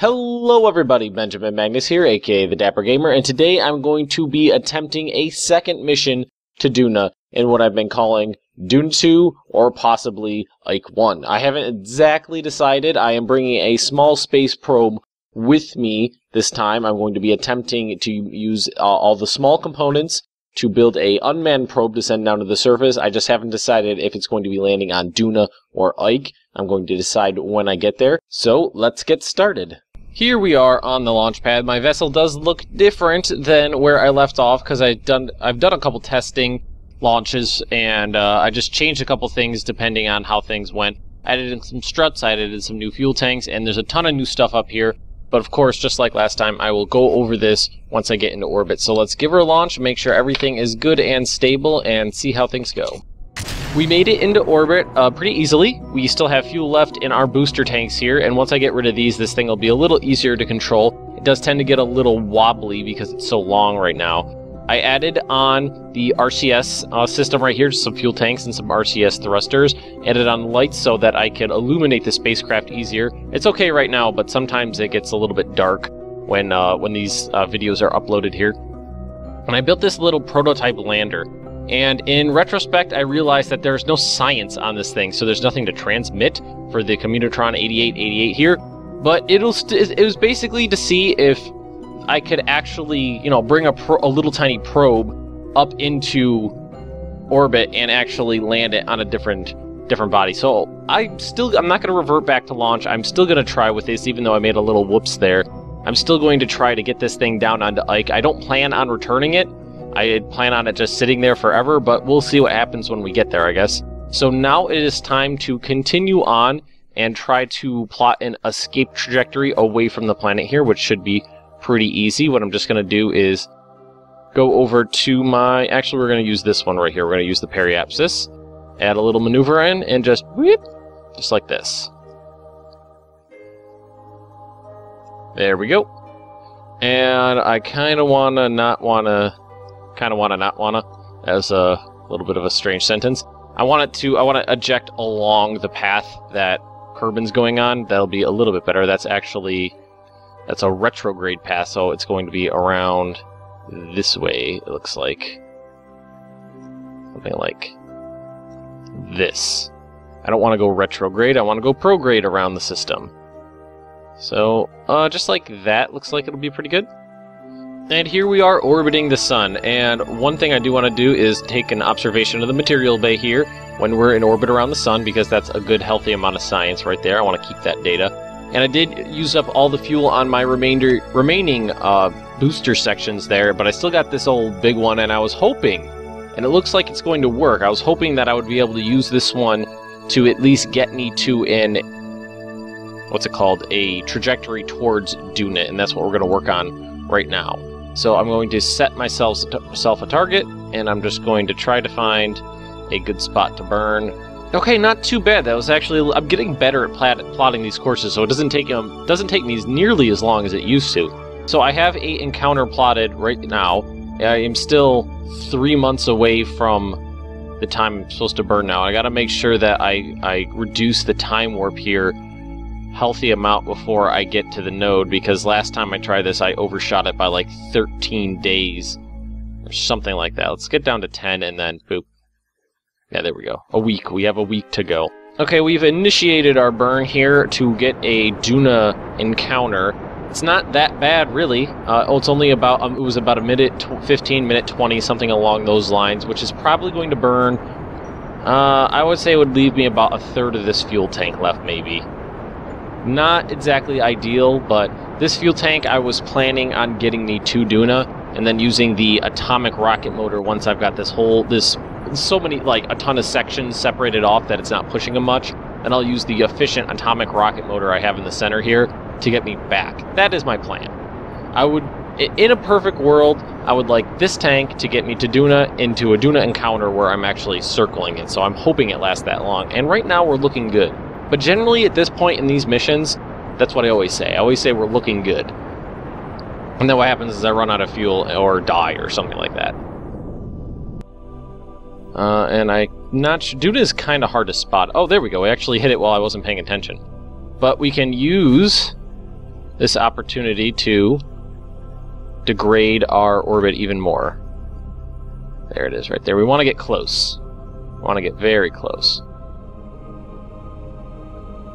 Hello everybody, Benjamin Magnus here, aka the Dapper Gamer, and today I'm going to be attempting a second mission to Duna in what I've been calling Dune 2 or possibly Ike 1. I haven't exactly decided. I am bringing a small space probe with me this time. I'm going to be attempting to use all the small components to build a unmanned probe to send down to the surface. I just haven't decided if it's going to be landing on Duna or Ike. I'm going to decide when I get there. So let's get started. Here we are on the launch pad. My vessel does look different than where I left off because I've done a couple testing launches and I just changed a couple things depending on how things went. I added in some struts, I added in some new fuel tanks, and there's a ton of new stuff up here. But of course, just like last time, I will go over this once I get into orbit. So let's give her a launch, make sure everything is good and stable, and see how things go. We made it into orbit pretty easily. We still have fuel left in our booster tanks here, and once I get rid of these, this thing will be a little easier to control. It does tend to get a little wobbly because it's so long right now. I added on the RCS system right here, just some fuel tanks and some RCS thrusters. Added on lights so that I could illuminate the spacecraft easier. It's okay right now, but sometimes it gets a little bit dark when these videos are uploaded here. And I built this little prototype lander. And in retrospect, I realized that there's no science on this thing, so there's nothing to transmit for the Communotron 8888 here. But it was basically to see if I could actually, bring a little tiny probe up into orbit and actually land it on a different body. So I'm not going to revert back to launch. I'm still going to try with this, even though I made a little whoops there. I'm still going to try to get this thing down onto Ike. I don't plan on returning it. I plan on it just sitting there forever, but we'll see what happens when we get there, I guess. So now it is time to continue on and try to plot an escape trajectory away from the planet here, which should be pretty easy. What I'm just going to do is go over to my... Actually, we're going to use this one right here. We're going to use the periapsis, add a little maneuver in, and just whoop, just like this. There we go. And I kind of want to not want to... as a little bit of a strange sentence. I want to eject along the path that Kerbin's going on. That'll be a little bit better. That's a retrograde path, so it's going to be around this way, it looks like. Something like this. I don't want to go retrograde, I want to go prograde around the system. So, just like that, looks like it'll be pretty good. And here we are orbiting the sun, and one thing I do want to do is take an observation of the material bay here when we're in orbit around the sun, because that's a good healthy amount of science right there. I want to keep that data. And I did use up all the fuel on my remaining booster sections there, but I still got this old big one, and I was hoping, and it looks like it's going to work, I was hoping that I would be able to use this one to at least get me to a trajectory towards Duna, and that's what we're going to work on right now. So I'm going to set myself a target, and I'm just going to try to find a good spot to burn. Okay, not too bad. That was actually... I'm getting better at plotting these courses, so it doesn't take me nearly as long as it used to. So I have 8 encounter plotted right now. I am still 3 months away from the time I'm supposed to burn now. I gotta make sure that I reduce the time warp here healthy amount before I get to the node, because last time I tried this I overshot it by like 13 days or something like that. Let's get down to 10 and then boop. Yeah, there we go. A week. We have a week to go. Okay, we've initiated our burn here to get a Duna encounter. It's not that bad, really. It's only about it was about a minute 15, minute 20, something along those lines, which is probably going to burn. I would say it would leave me about a third of this fuel tank left, maybe. Not exactly ideal, but this fuel tank I was planning on getting me to Duna and then using the atomic rocket motor once I've got a ton of sections separated off that it's not pushing them much, and I'll use the efficient atomic rocket motor I have in the center here to get me back. That is my plan. In a perfect world, I would like this tank to get me to Duna into a Duna encounter where I'm actually circling it, so I'm hoping it lasts that long, and right now we're looking good. But generally, at this point in these missions, that's what I always say. I always say we're looking good. And then what happens is I run out of fuel or die or something like that. And Duna is kind of hard to spot. Oh, there we go. We actually hit it while I wasn't paying attention. But we can use this opportunity to degrade our orbit even more. There it is right there. We want to get close. We want to get very close.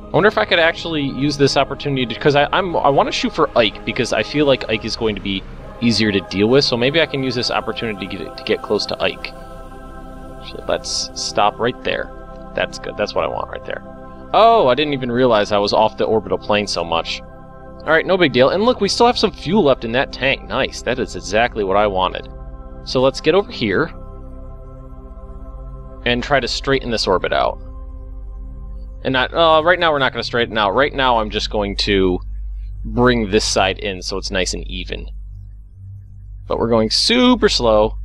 I wonder if I could actually use this opportunity because I want to shoot for Ike because I feel like Ike is going to be easier to deal with, so maybe I can use this opportunity to get close to Ike. So let's stop right there. That's good. That's what I want right there. Oh, I didn't even realize I was off the orbital plane so much. Alright, no big deal. And look, we still have some fuel left in that tank. Nice. That is exactly what I wanted. So let's get over here and try to straighten this orbit out. And not, right now we're not going to straighten out. Right now I'm just going to bring this side in so it's nice and even. But we're going super slow.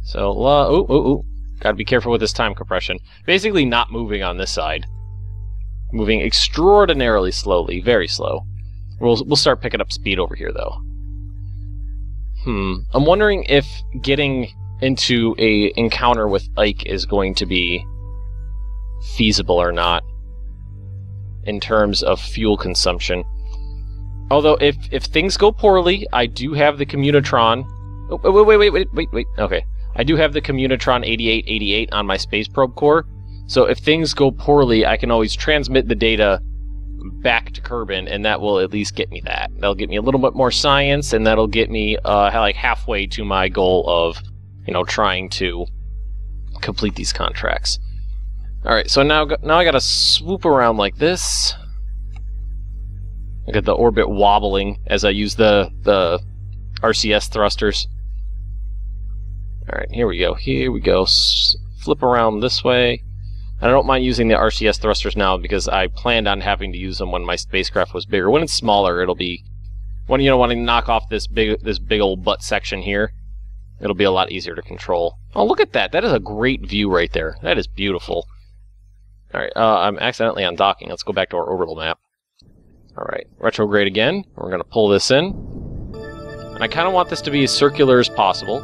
So, gotta be careful with this time compression. Basically not moving on this side. Moving extraordinarily slowly, very slow. We'll start picking up speed over here, though. I'm wondering if getting into a encounter with Ike is going to be feasible or not in terms of fuel consumption. Although, if things go poorly, I do have the Communitron... Oh, wait. Okay. I do have the Communitron 8888 on my space probe core, so if things go poorly, I can always transmit the data back to Kerbin, and that will at least get me that. That'll get me a little bit more science, and that'll get me like halfway to my goal of, trying to complete these contracts. Alright, so now I gotta swoop around like this. I got the orbit wobbling as I use the RCS thrusters. Alright, here we go. Flip around this way. I don't mind using the RCS thrusters now because I planned on having to use them when my spacecraft was bigger. When it's smaller, it'll be... when I knock off this big old butt section here, it'll be a lot easier to control. Oh, look at that. That is a great view right there. That is beautiful. Alright, I'm accidentally undocking. Let's go back to our orbital map. Alright, retrograde again. We're going to pull this in. And I kind of want this to be as circular as possible.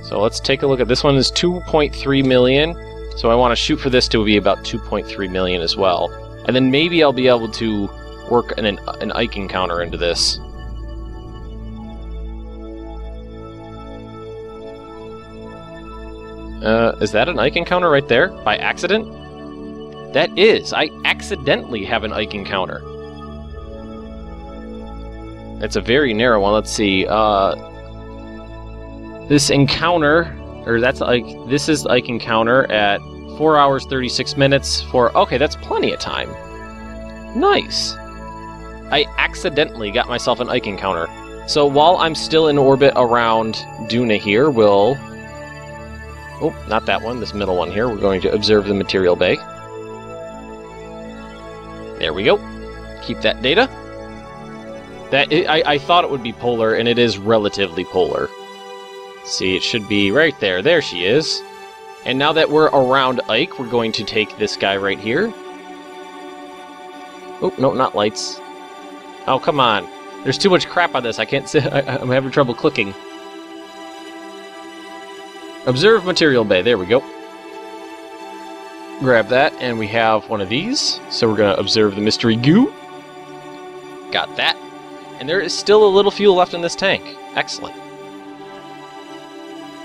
So let's take a look at this one. Is 2.3 million. So I want to shoot for this to be about 2.3 million as well. And then maybe I'll be able to work an Ike encounter into this. Is that an Ike encounter right there? By accident? That is! I accidentally have an Ike encounter. It's a very narrow one. Let's see. This encounter... or this is the Ike encounter at 4 hours 36 minutes for... okay, that's plenty of time. Nice! I accidentally got myself an Ike encounter. So while I'm still in orbit around Duna here, we'll... oh, not that one, this middle one here. We're going to observe the material bay. There we go. Keep that data. I thought it would be polar, and it is relatively polar. See, it should be right there. There she is. And now that we're around Ike, we're going to take this guy right here. Oh, no, not lights. Oh, come on. There's too much crap on this. I can't see. I'm having trouble clicking. Observe material bay. There we go. Grab that, and we have one of these. So we're going to observe the mystery goo. Got that. And there is still a little fuel left in this tank. Excellent.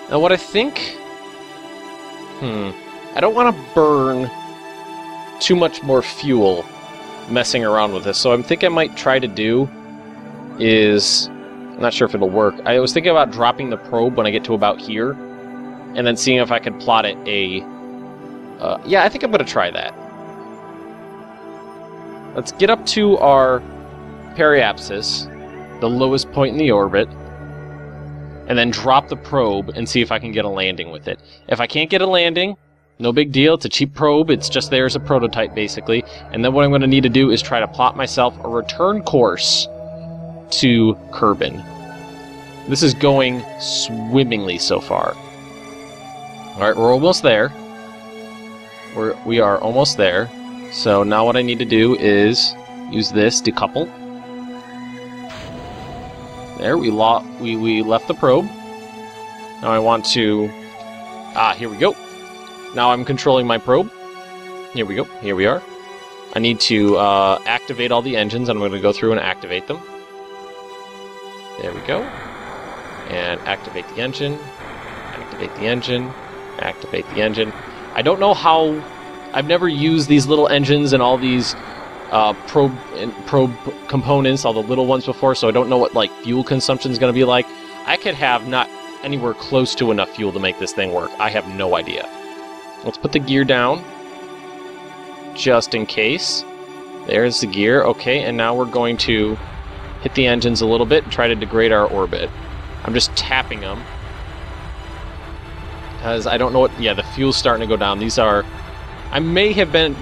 Now what I think... I don't want to burn too much more fuel messing around with this, so I think I might try to do is... I'm not sure if it'll work. I was thinking about dropping the probe when I get to about here, and then seeing if I could plot it a... yeah, I think I'm going to try that. Let's get up to our periapsis, the lowest point in the orbit, and then drop the probe and see if I can get a landing with it. If I can't get a landing, no big deal. It's a cheap probe. It's just there as a prototype, basically. And then what I'm going to need to do is try to plot myself a return course to Kerbin. This is going swimmingly so far. Alright, we're almost there. We are almost there. So now what I need to do is use this, decouple. There, we left the probe. Now I want to... ah, here we go. Now I'm controlling my probe. Here we go. Here we are. I need to activate all the engines, and I'm going to go through and activate them. There we go. And activate the engine, activate the engine, activate the engine. I don't know how... I've never used these little engines and all these probe components, all the little ones before, so I don't know what like fuel consumption is going to be like. I could have not anywhere close to enough fuel to make this thing work. I have no idea. Let's put the gear down, just in case. There's the gear. Okay, and now we're going to hit the engines a little bit and try to degrade our orbit. I'm just tapping them, because I don't know what... Yeah, the fuel's starting to go down. These are... I may have been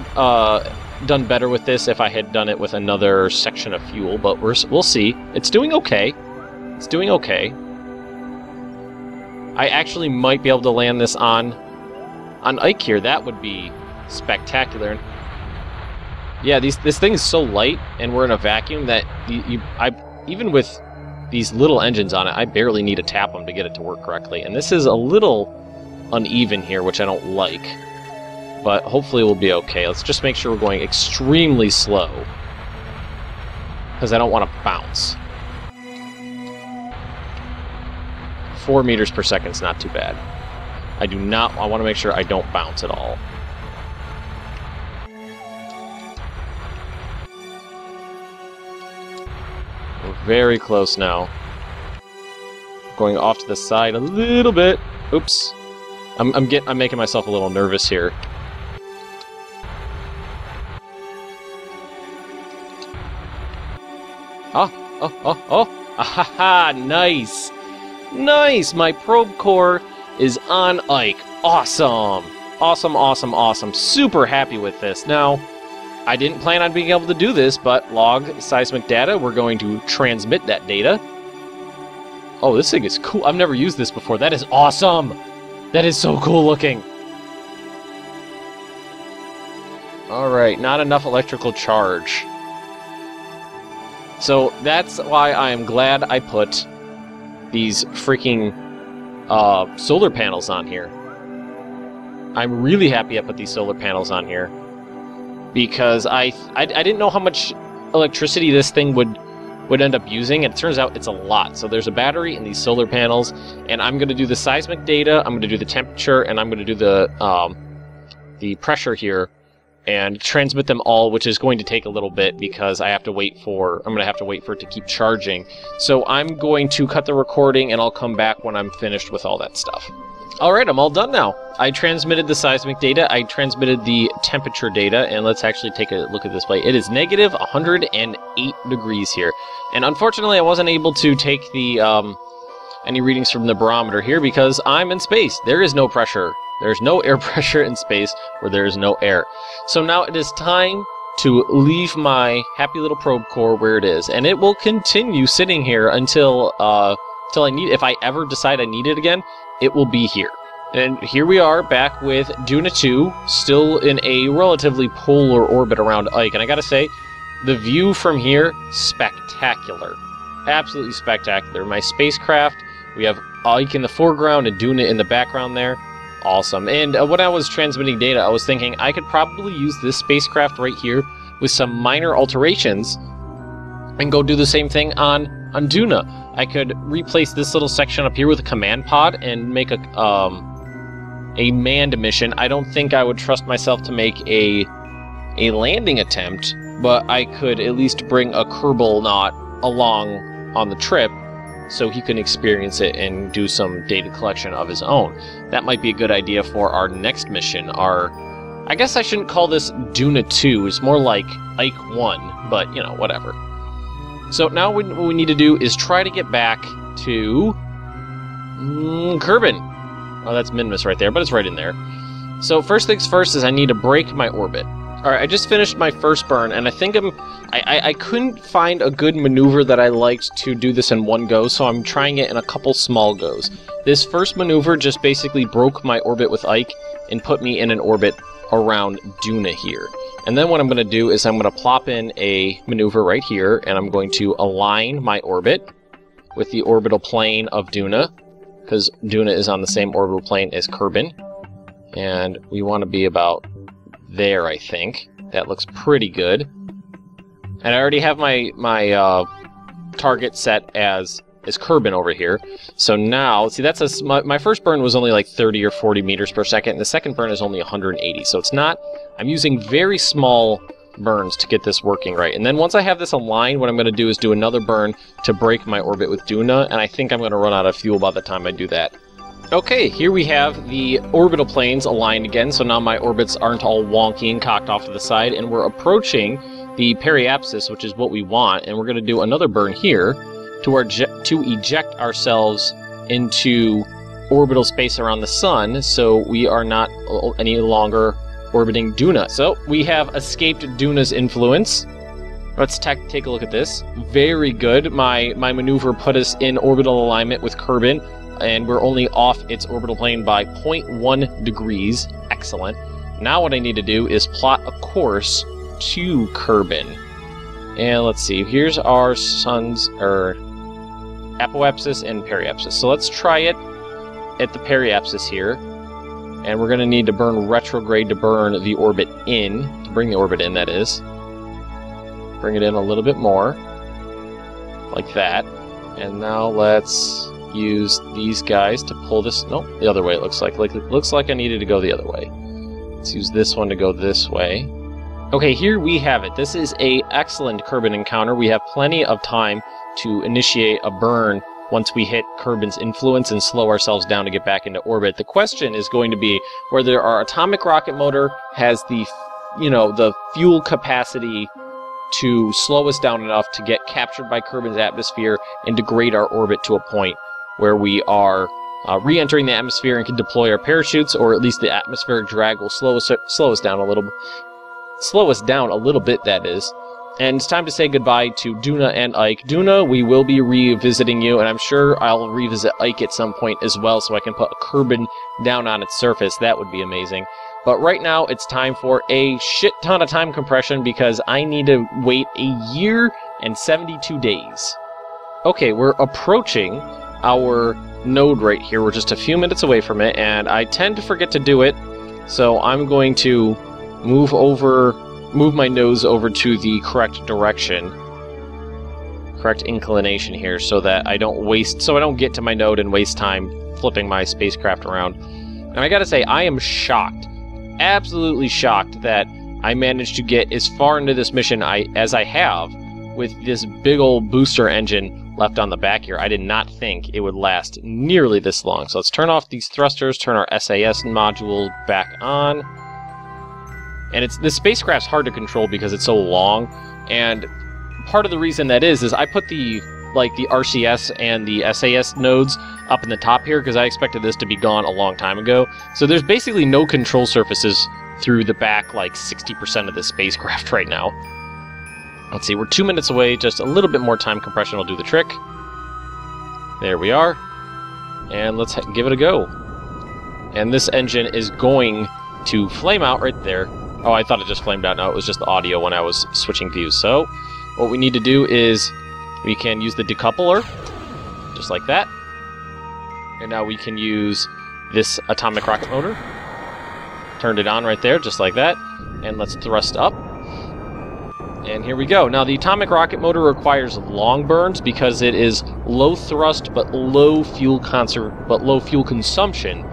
done better with this if I had done it with another section of fuel, but we'll see. It's doing okay. It's doing okay. I actually might be able to land this on Ike here. That would be spectacular. Yeah, this thing is so light, and we're in a vacuum that even with these little engines on it, I barely need to tap them to get it to work correctly. And this is a little uneven here, which I don't like. But hopefully we'll be okay. Let's just make sure we're going extremely slow, because I don't want to bounce. 4 meters per second is not too bad. I want to make sure I don't bounce at all. We're very close now. Going off to the side a little bit. Oops. I'm making myself a little nervous here. Oh! Ahaha! Nice! Nice! My probe core is on Ike. Awesome! Awesome, awesome, awesome. Super happy with this. Now, I didn't plan on being able to do this, but log seismic data. We're going to transmit that data. Oh, this thing is cool. I've never used this before. That is awesome! That is so cool looking. Alright, not enough electrical charge. So that's why I am glad I put these freaking solar panels on here. I'm really happy I put these solar panels on here, because I didn't know how much electricity this thing would end up using, and it turns out it's a lot. So there's a battery and these solar panels, and I'm going to do the seismic data, I'm going to do the temperature, and I'm going to do the pressure here, and transmit them all, which is going to take a little bit because I'm going to have to wait for it to keep charging. So I'm going to cut the recording, and I'll come back when I'm finished with all that stuff. Alright, I'm all done now. I transmitted the seismic data, I transmitted the temperature data, and let's actually take a look at this plate. It is negative 108 degrees here. And unfortunately I wasn't able to take the any readings from the barometer here because I'm in space. There is no pressure. There's no air pressure in space where there is no air. So now it is time to leave my happy little probe core where it is, and it will continue sitting here until if I ever decide I need it again, it will be here. And here we are back with Duna 2, still in a relatively polar orbit around Ike, and I gotta say, the view from here, spectacular. Absolutely spectacular. My spacecraft, we have Ike in the foreground and Duna in the background there. Awesome. And when I was transmitting data, I was thinking I could probably use this spacecraft right here with some minor alterations and go do the same thing on Duna. I could replace this little section up here with a command pod and make a manned mission. I don't think I would trust myself to make a landing attempt, but I could at least bring a Kerbal along on the trip so he can experience it and do some data collection of his own. That might be a good idea for our next mission. I guess I shouldn't call this Duna 2, it's more like Ike 1, but, you know, whatever. So now what we need to do is try to get back to Kerbin. Oh, that's Magnus right there, but it's right in there. So first things first is I need to break my orbit. Alright, I just finished my first burn, and I think I couldn't find a good maneuver that I liked to do this in one go, so I'm trying it in a couple small goes. This first maneuver just basically broke my orbit with Ike and put me in an orbit around Duna here. And then what I'm going to do is I'm going to plop in a maneuver right here, and I'm going to align my orbit with the orbital plane of Duna, because Duna is on the same orbital plane as Kerbin. And we want to be about there, I think. That looks pretty good. And I already have my target set as Kerbin over here. So now, see, that's my first burn was only like 30 or 40 meters per second, and the second burn is only 180. So it's not, I'm using very small burns to get this working right. And then once I have this aligned, what I'm going to do is do another burn to break my orbit with Duna, and I think I'm going to run out of fuel by the time I do that. Okay, here we have the orbital planes aligned again, so now my orbits aren't all wonky and cocked off to the side, and we're approaching the periapsis, which is what we want, and we're going to do another burn here to eject ourselves into orbital space around the sun, so we are not any longer orbiting Duna. So we have escaped Duna's influence. Let's take a look at this. Very good. My maneuver put us in orbital alignment with Kerbin, and we're only off its orbital plane by 0.1 degrees. Excellent. Now what I need to do is plot a course to Kerbin. And let's see, here's our sun's, apoapsis and periapsis. So let's try it at the periapsis here. And we're going to need to burn retrograde to burn the orbit in, to bring the orbit in, that is. Bring it in a little bit more, like that. And now let's use these guys to pull this, no, the other way it looks like. It looks like I needed to go the other way. Let's use this one to go this way. Okay, here we have it. This is an excellent Kerbin encounter. We have plenty of time to initiate a burn once we hit Kerbin's influence and slow ourselves down to get back into orbit. The question is going to be whether our atomic rocket motor has the, the fuel capacity to slow us down enough to get captured by Kerbin's atmosphere and degrade our orbit to a point where we are re-entering the atmosphere and can deploy our parachutes, or at least the atmospheric drag will slow us down a little bit, that is. And it's time to say goodbye to Duna and Ike. Duna, we will be revisiting you, and I'm sure I'll revisit Ike at some point as well, so I can put a Kerbin down on its surface. That would be amazing. But right now, it's time for a shit ton of time compression, because I need to wait a year and 72 days. Okay, we're approaching our node right here. We're just a few minutes away from it, and I tend to forget to do it, so I'm going to move my nose over to the correct direction, correct inclination here, so that I don't get to my node and waste time flipping my spacecraft around. And I gotta say, I am shocked, absolutely shocked, that I managed to get as far into this mission as I have with this big old booster engine left on the back here. I did not think it would last nearly this long. So let's turn off these thrusters, turn our SAS module back on. And this spacecraft's hard to control because it's so long, and part of the reason that is I put the RCS and the SAS nodes up in the top here because I expected this to be gone a long time ago. So there's basically no control surfaces through the back, like 60% of the spacecraft right now. Let's see, we're 2 minutes away, just a little bit more time compression will do the trick. There we are. And let's give it a go. And this engine is going to flame out right there. Oh, I thought it just flamed out. No, it was just the audio when I was switching views. So, what we need to do is we can use the decoupler, just like that. And now we can use this atomic rocket motor. Turned it on right there, just like that. And let's thrust up. And here we go. Now, the atomic rocket motor requires long burns because it is low thrust but low fuel consumption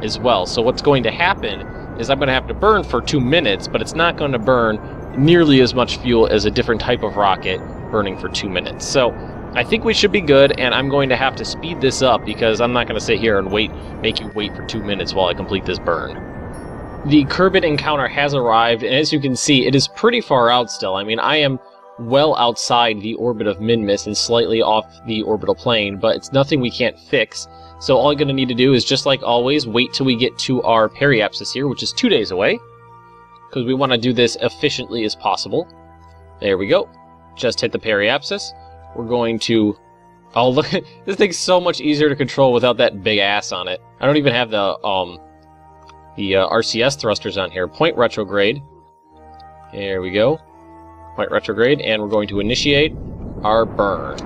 as well. So what's going to happen is I'm going to have to burn for 2 minutes, but it's not going to burn nearly as much fuel as a different type of rocket burning for 2 minutes. So I think we should be good, and I'm going to have to speed this up because I'm not going to sit here and make you wait for 2 minutes while I complete this burn. The Kerbin encounter has arrived, and as you can see, it is pretty far out still. I mean, I am well outside the orbit of Magnus and slightly off the orbital plane, but it's nothing we can't fix. So all I'm going to need to do is, just like always, wait till we get to our periapsis here, which is 2 days away, because we want to do this efficiently as possible. There we go. Just hit the periapsis. We're going to... Oh, look, this thing's so much easier to control without that big ass on it. I don't even have the RCS thrusters on here. Point retrograde. There we go. Point retrograde, and we're going to initiate our burn.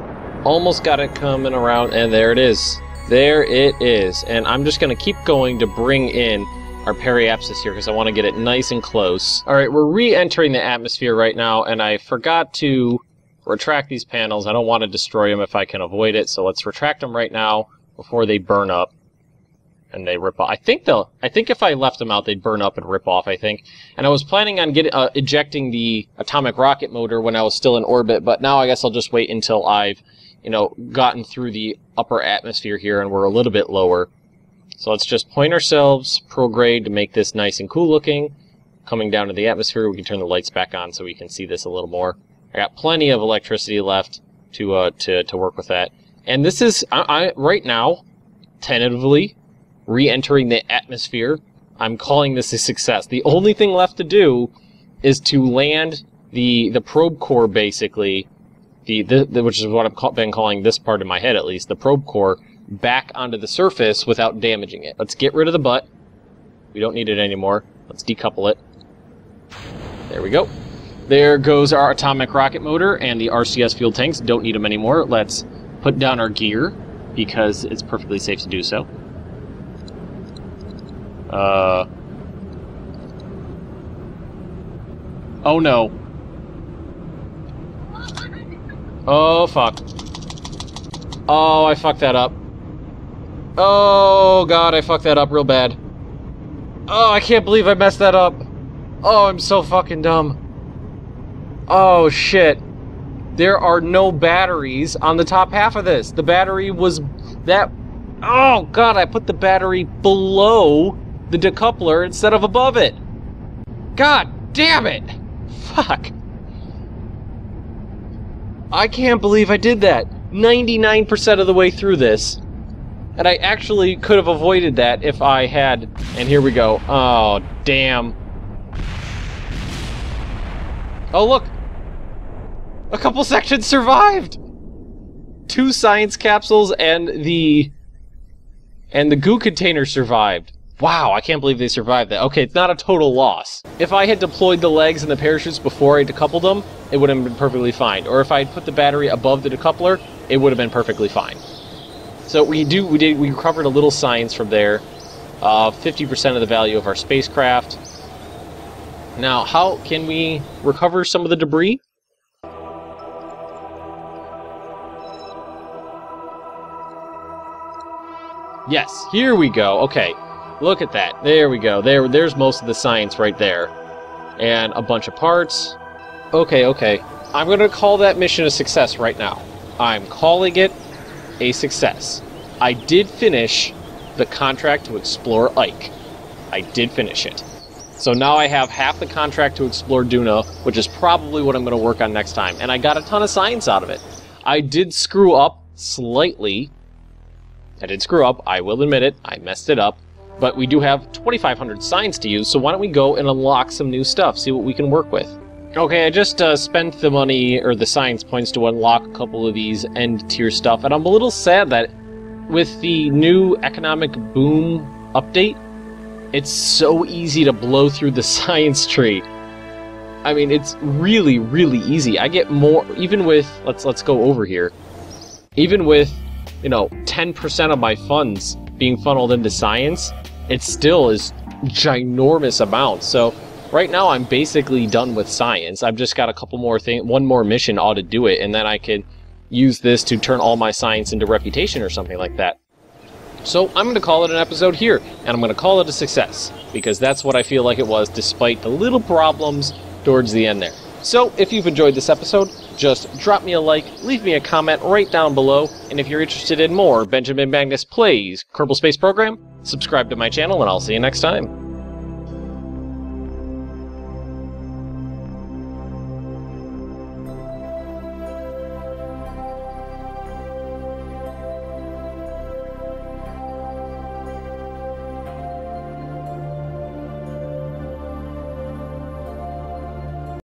Almost got it coming around, and there it is. There it is. And I'm just going to keep going to bring in our periapsis here because I want to get it nice and close. Alright, we're re-entering the atmosphere right now, and I forgot to retract these panels. I don't want to destroy them if I can avoid it, so let's retract them right now before they burn up and they rip off. I think if I left them out, they'd burn up and rip off, I think. And I was planning on ejecting the atomic rocket motor when I was still in orbit, but now I guess I'll just wait until I've, gotten through the upper atmosphere here and we're a little bit lower. So let's just point ourselves prograde to make this nice and cool looking. Coming down to the atmosphere, we can turn the lights back on so we can see this a little more. I got plenty of electricity left to work with that. And this is, right now, tentatively, re-entering the atmosphere. I'm calling this a success. The only thing left to do is to land the probe core, basically, which is what I've been calling this part of my head, at least, the probe core, back onto the surface without damaging it. Let's get rid of the butt. We don't need it anymore. Let's decouple it. There we go. There goes our atomic rocket motor and the RCS fuel tanks. Don't need them anymore. Let's put down our gear because it's perfectly safe to do so. Oh no. Oh fuck. Oh, I fucked that up. Oh god, I fucked that up real bad. Oh, I can't believe I messed that up. Oh, I'm so fucking dumb. Oh shit. There are no batteries on the top half of this. The battery was that... Oh god, I put the battery below the decoupler instead of above it. God damn it. Fuck. I can't believe I did that. 99% of the way through this. And I actually could have avoided that if I had... And here we go. Oh, damn. Oh, look. A couple sections survived. 2 science capsules and the goo container survived. Wow, I can't believe they survived that. Okay, it's not a total loss. If I had deployed the legs and the parachutes before I decoupled them, it would have been perfectly fine. Or if I had put the battery above the decoupler, it would have been perfectly fine. So we recovered a little science from there. 50% of the value of our spacecraft. Now, how can we recover some of the debris? Yes, here we go. Okay, look at that. There we go. There's most of the science right there. And a bunch of parts. Okay. I'm going to call that mission a success right now. I'm calling it a success. I did finish the contract to explore Ike. I did finish it. So now I have half the contract to explore Duna, which is probably what I'm going to work on next time. And I got a ton of science out of it. I did screw up slightly. I did screw up, I will admit it, I messed it up, but we do have 2,500 science to use, so why don't we go and unlock some new stuff, see what we can work with. Okay, I just spent the money, or the science points, to unlock a couple of these end-tier stuff, and I'm a little sad that with the new economic boom update, it's so easy to blow through the science tree. I mean, it's really, really easy. I get more, even with, let's go over here, even with 10% of my funds being funneled into science, it still is ginormous amounts. So right now I'm basically done with science. I've just got a couple more things, one more mission ought to do it, and then I can use this to turn all my science into reputation or something like that. So I'm going to call it an episode here, and I'm going to call it a success, because that's what I feel like it was, despite the little problems towards the end there. So, if you've enjoyed this episode, just drop me a like, leave me a comment right down below, and if you're interested in more Benjamin Magnus Plays Kerbal Space Program, subscribe to my channel, and I'll see you next time.